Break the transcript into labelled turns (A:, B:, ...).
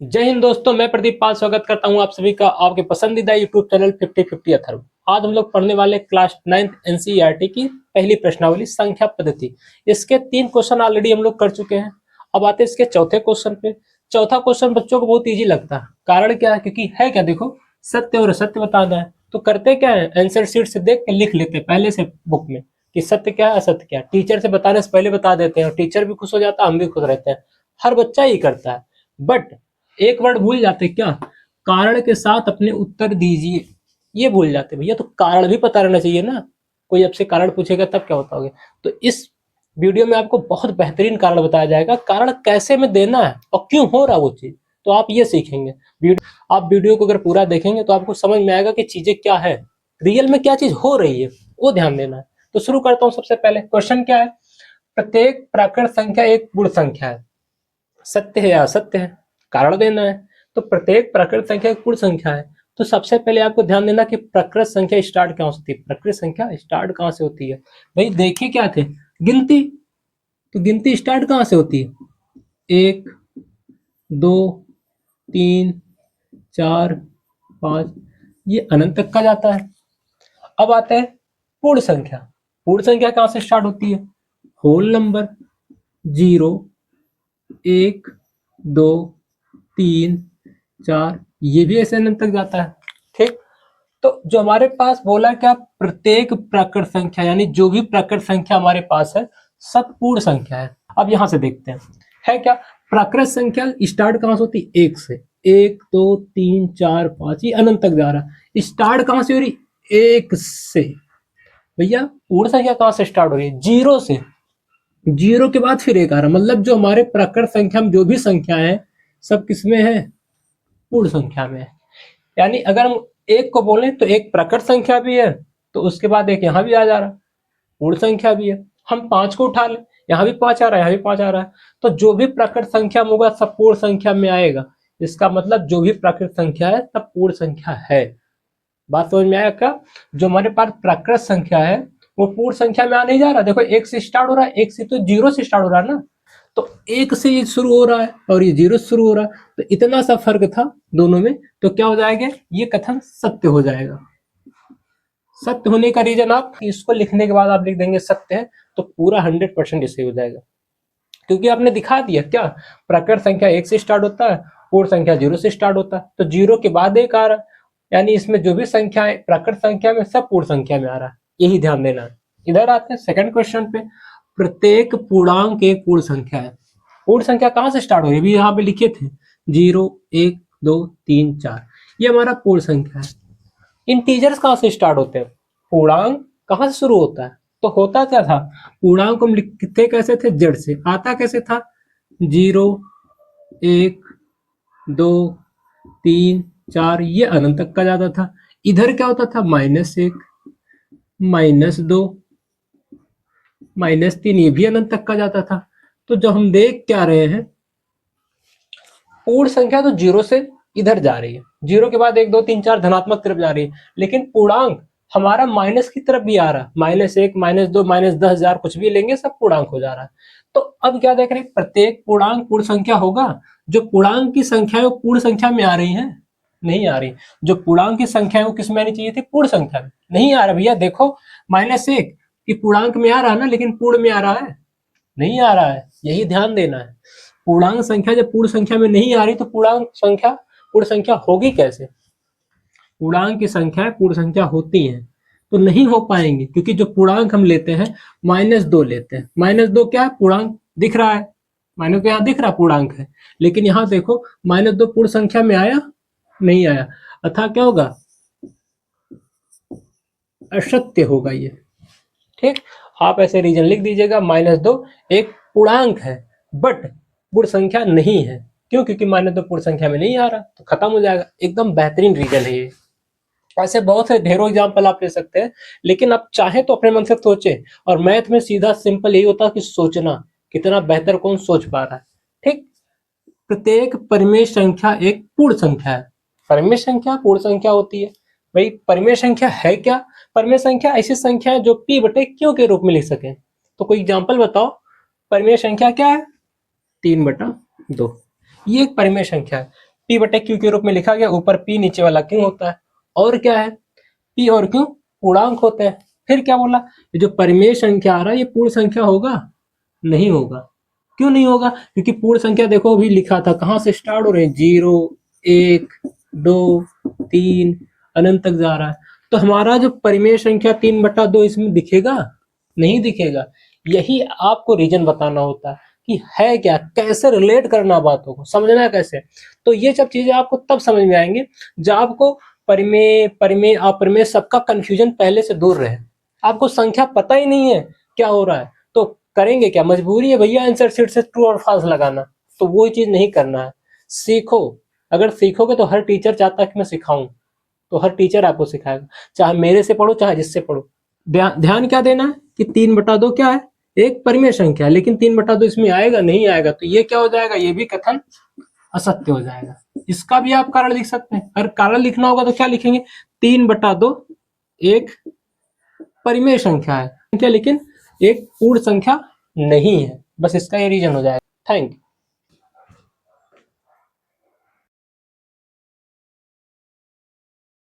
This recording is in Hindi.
A: जय हिंद दोस्तों, मैं प्रदीप पाल स्वागत करता हूं आप सभी का आपके पसंदीदा यूट्यूब चैनल 50-50 अथर्व। आज हम लोग पढ़ने वाले क्लास 9th एनसीईआरटी की पहली प्रश्नावली संख्या पद्धति। इसके 3 क्वेश्चन ऑलरेडी हम लोग कर चुके हैं। अब आते हैं इसके चौथे क्वेश्चन पे। चौथा क्वेश्चन बच्चों को बहुत ईजी लगता है। कारण क्या है? क्योंकि है क्या, देखो सत्य और असत्य बताना है। तो करते क्या है, आंसर शीट से देख के लिख लेते हैं पहले से बुक में कि सत्य क्या है असत्य क्या है। टीचर से बताने से पहले बता देते हैं और टीचर भी खुश हो जाता है, हम भी खुश रहते हैं। हर बच्चा ही करता है। बट एक वर्ड भूल जाते क्या, कारण के साथ अपने उत्तर दीजिए, ये भूल जाते भैया। तो कारण भी पता रहना चाहिए ना। कोई आपसे कारण पूछेगा तब क्या बताओगे। तो इस वीडियो में आपको बहुत बेहतरीन कारण बताया जाएगा, कारण कैसे में देना है और क्यों हो रहा वो चीज, तो आप ये सीखेंगे। आप वीडियो को अगर पूरा देखेंगे तो आपको समझ में आएगा कि चीजें क्या है, रियल में क्या चीज हो रही है, वो ध्यान देना है। तो शुरू करता हूँ। सबसे पहले क्वेश्चन क्या है, प्रत्येक प्राकृत संख्या एक पूर्ण संख्या है, सत्य है या असत्य है, कारण देना है। तो प्रत्येक प्राकृत संख्या एक पूर्ण संख्या है। तो सबसे पहले आपको ध्यान देना कि प्राकृत संख्या स्टार्ट कहां से होती है। प्राकृत संख्या स्टार्ट कहां से होती है भाई? देखिए क्या थे, गिनती। तो गिनती स्टार्ट कहां से होती है? 1 2 3 4 5, ये अनंत तक का जाता है। अब आते हैं पूर्ण संख्या। पूर्ण संख्या कहां से स्टार्ट होती है? Whole number. 0 1 2 3 4, ये भी ऐसे अनंत तक जाता है। ठीक। तो जो हमारे पास बोला क्या, प्रत्येक प्राकृत संख्या यानी जो भी प्राकृत संख्या हमारे पास है सब पूर्ण संख्या है। अब यहां से देखते हैं है क्या, प्राकृत संख्या स्टार्ट कहां से होती है? 1 से। 1 2 3 4 5, ये अनंत तक जा रहा है। स्टार्ट कहां से हो रही? 1 से। भैया पूर्ण संख्या कहां से स्टार्ट हो रही है? 0 से। 0 के बाद फिर 1 आ रहा, मतलब जो हमारे प्राकृत संख्या में जो भी संख्या है सब किसमें है? पूर्ण संख्या में। यानी अगर हम एक को बोलें तो एक प्रकट संख्या भी है, तो उसके बाद एक यहाँ भी आ जा रहा है, पूर्ण संख्या भी है। हम 5 को उठा लें, यहाँ भी 5 आ रहा है, यहाँ भी 5 आ रहा है। तो जो भी प्रकट संख्या में होगा सब पूर्ण संख्या में आएगा। इसका मतलब जो भी प्राकृत संख्या है सब पूर्ण संख्या है। बात समझ में आया क्या? जो हमारे पास प्राकृत संख्या है वो पूर्ण संख्या में आ नहीं जा रहा। देखो 1 से स्टार्ट हो रहा है, 1 से तो 0 से स्टार्ट हो रहा है ना। तो 1 से ये शुरू हो रहा है और ये 0 से शुरू हो रहा है, तो इतना सा फर्क था दोनों में। तो क्या हो जाएगा, ये कथन सत्य हो जाएगा। सत्य होने का रीजन, आप इसको लिखने के बाद आप लिख देंगे सत्य है, तो पूरा 100% इससे हो जाएगा। क्योंकि आपने दिखा दिया क्या, प्रकट संख्या 1 से स्टार्ट होता है, पूर्ण संख्या 0 से स्टार्ट होता है, तो 0 के बाद 1 आ रहा है। यानी इसमें जो भी संख्या है प्रकट संख्या में सब पूर्ण संख्या में आ रहा है, यही ध्यान देना है। इधर आते हैं सेकंड क्वेश्चन पे। प्रत्येक पूर्णांक एक पूर्ण संख्या है। पूर्ण संख्या कहां से स्टार्ट हो रही है? यहाँ पे लिखे थे 0 1 2 3 4, ये हमारा पूर्ण संख्या है। इंटीजर्स कहां से स्टार्ट होते हैं? पूर्णांक कहां से शुरू होता है? तो होता क्या था, पूर्णांक हम लिखते कैसे थे? जेड से। आता कैसे था? 0 1 2 3 4, ये अनंत तक का जाता था। इधर क्या होता था? -1 -2 -3, ये भी अनंत तक का जाता था। तो जो हम देख क्या रहे हैं, पूर्ण संख्या तो 0 से इधर जा रही है, 0 के बाद 1 2 3 4 धनात्मक तरफ जा रही है, लेकिन पूर्णांक हमारा माइनस की तरफ भी आ रहा है। -1 -2 -10,000 कुछ भी लेंगे सब पूर्णांक हो जा रहा है। तो अब क्या देख रहे हैं, प्रत्येक पूर्णांक पूर्ण संख्या होगा। जो पूर्णांक की संख्या है वो पूर्ण संख्या में आ रही है? नहीं आ रही। जो पूर्णांक की संख्या है वो किस में आनी चाहिए थी? पूर्ण संख्या में। नहीं आ रहा भैया। देखो -1 की पूर्णांक में आ रहा है ना, लेकिन पूर्ण में आ रहा है? नहीं आ रहा है, यही ध्यान देना है। पूर्णांक संख्या जब पूर्ण संख्या में नहीं आ रही तो पूर्णांक संख्या पूर्ण संख्या होगी कैसे? पूर्णांक की संख्या पूर्ण संख्या होती है तो नहीं हो पाएंगे, क्योंकि जो पूर्णांक हम लेते हैं -2 लेते हैं। -2 क्या है? पूर्णांक दिख रहा है, माइनस तो यहाँ दिख रहा पूर्णांक है, लेकिन यहाँ देखो -2 पूर्ण संख्या में आया? नहीं आया, अतः क्या होगा? असत्य होगा ये। ठीक। आप ऐसे रीजन लिख दीजिएगा, -2 एक पूर्णांक है बट पूर्ण संख्या नहीं है। क्यों? क्योंकि -2 पूर्ण संख्या में नहीं आ रहा, तो खत्म हो जाएगा। एकदम बेहतरीन रीजन है ये। ऐसे बहुत से ढेरों एग्जाम्पल आप ले सकते हैं, लेकिन आप चाहे तो अपने मन से सोचे। और मैथ में सीधा सिंपल यही होता है कि सोचना, कितना बेहतर कौन सोच पा रहा है। ठीक। प्रत्येक परिमेय संख्या एक पूर्ण संख्या है। परिमेय संख्या पूर्ण संख्या होती है। भाई परिमेय संख्या है क्या? परिमेय संख्या ऐसी संख्या है जो p बटे q के रूप में लिख सके। तो कोई एग्जाम्पल बताओ, परिमेय संख्या क्या है? 3/2, ये एक परिमेय संख्या है। P बटे Q के रूप में लिखा गया, ऊपर P नीचे वाला Q होता है। और क्या है, P और Q पूर्णांक होते हैं। फिर क्या बोला, ये जो परिमेय संख्या आ रहा है ये पूर्ण संख्या होगा? नहीं होगा। क्यों नहीं होगा? क्योंकि पूर्ण संख्या देखो अभी लिखा था, कहां से स्टार्ट हो रहे हैं, 0 1 2 3 अनंत तक जा रहा है। तो हमारा जो परिमेय संख्या 3/2 इसमें दिखेगा? नहीं दिखेगा। यही आपको रीजन बताना होता है कि है क्या, कैसे रिलेट करना बातों को, समझना कैसे। तो ये सब चीजें आपको तब समझ में आएंगी जब आपको परिमेय परिमेय अपरिमेय सबका कंफ्यूजन पहले से दूर रहे। आपको संख्या पता ही नहीं है क्या हो रहा है तो करेंगे क्या, मजबूरी है भैया आंसर शीट से ट्रू और फॉल्स लगाना। तो वो चीज नहीं करना है। सीखो, अगर सीखोगे तो हर टीचर चाहता है कि मैं सिखाऊं, तो हर टीचर आपको सिखाएगा, चाहे मेरे से पढ़ो चाहे जिससे पढ़ो। ध्यान क्या देना है कि 3/2 क्या है, एक परिमेय संख्या है, लेकिन 3/2 इसमें आएगा नहीं आएगा, तो ये क्या हो जाएगा, ये भी कथन असत्य हो जाएगा। इसका भी आप कारण लिख सकते हैं। अगर कारण लिखना होगा तो क्या लिखेंगे, 3/2 एक परिमेय संख्या है, लेकिन एक पूर्ण संख्या नहीं है। बस इसका ये रीजन हो जाएगा। Thank you.